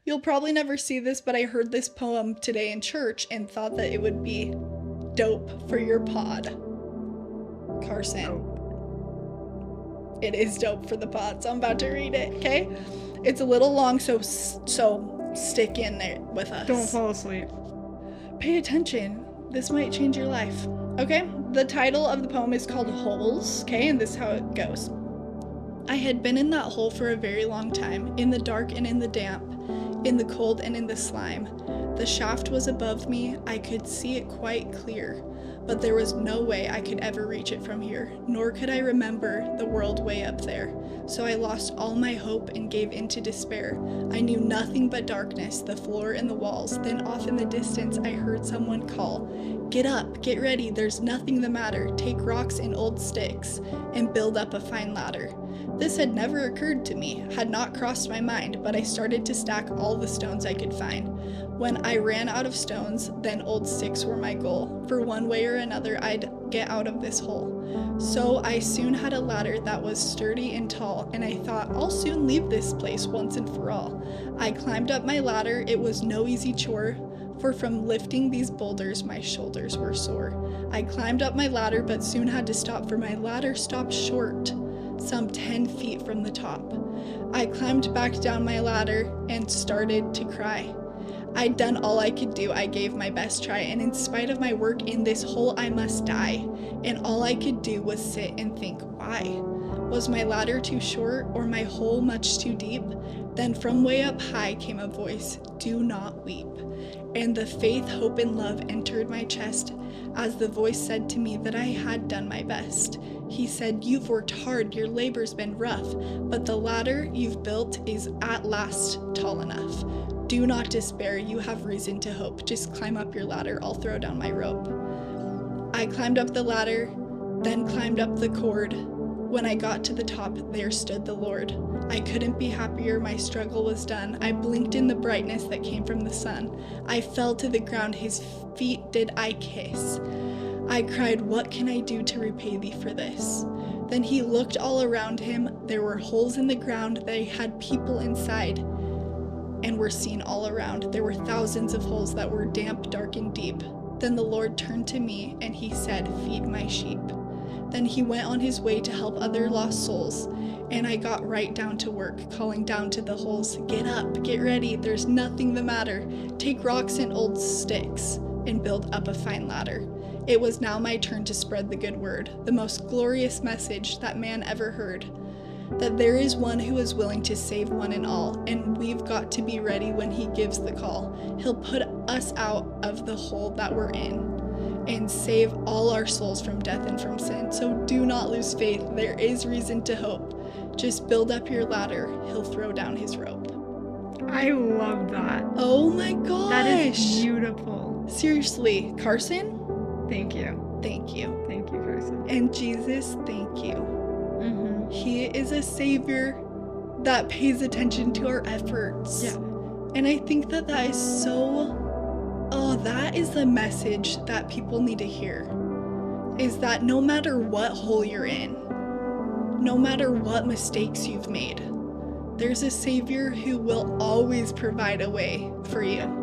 You'll probably never see this, but I heard this poem today in church and thought that it would be dope for your pod. Carson. Dope. It is dope for the pod, so I'm about to read it, okay? It's a little long, so stick in there with us. Don't fall asleep. Pay attention. This might change your life. Okay? The title of the poem is called Holes, okay? And this is how it goes. I had been in that hole for a very long time, in the dark and in the damp, in the cold and in the slime. The shaft was above me, I could see it quite clear, but there was no way I could ever reach it from here, nor could I remember the world way up there. So I lost all my hope and gave in to despair. I knew nothing but darkness, the floor and the walls. Then off in the distance I heard someone call, "Get up, get ready, there's nothing the matter. Take rocks and old sticks and build up a fine ladder." This had never occurred to me, had not crossed my mind, but I started to stack all the stones I could find. When I ran out of stones, then old sticks were my goal. For one way or another, I'd get out of this hole. So I soon had a ladder that was sturdy and tall, and I thought, I'll soon leave this place once and for all. I climbed up my ladder, it was no easy chore, for from lifting these boulders, my shoulders were sore. I climbed up my ladder, but soon had to stop, for my ladder stopped short, some 10 feet from the top. I climbed back down my ladder and started to cry. I'd done all I could do, I gave my best try, and in spite of my work in this hole I must die. And all I could do was sit and think, why? Was my ladder too short, or my hole much too deep? Then from way up high came a voice, "Do not weep." And the faith, hope, and love entered my chest, as the voice said to me that I had done my best. He said, "You've worked hard, your labor's been rough, but the ladder you've built is at last tall enough. Do not despair, you have reason to hope. Just climb up your ladder, I'll throw down my rope." I climbed up the ladder, then climbed up the cord. When I got to the top, there stood the Lord. I couldn't be happier, my struggle was done. I blinked in the brightness that came from the sun. I fell to the ground, his feet did I kiss. I cried, "What can I do to repay thee for this?" Then he looked all around him. There were holes in the ground, they had people inside, and were seen all around. There were thousands of holes that were damp, dark, and deep. Then the Lord turned to me, and he said, "Feed my sheep." Then he went on his way to help other lost souls, and I got right down to work, calling down to the holes, "Get up, get ready, there's nothing the matter. Take rocks and old sticks, and build up a fine ladder." It was now my turn to spread the good word, the most glorious message that man ever heard. That there is one who is willing to save one and all, and we've got to be ready when he gives the call. He'll put us out of the hole that we're in and save all our souls from death and from sin. So do not lose faith, there is reason to hope. Just build up your ladder, he'll throw down his rope. I love that. Oh my gosh! That is beautiful. Seriously, Carson? Thank you. Thank you. Thank you, Carson. And Jesus, thank you. Mm-hmm. He is a savior that pays attention to our efforts. Yeah. And I think that is so, that is the message that people need to hear. Is that no matter what hole you're in, no matter what mistakes you've made, there's a savior who will always provide a way for you.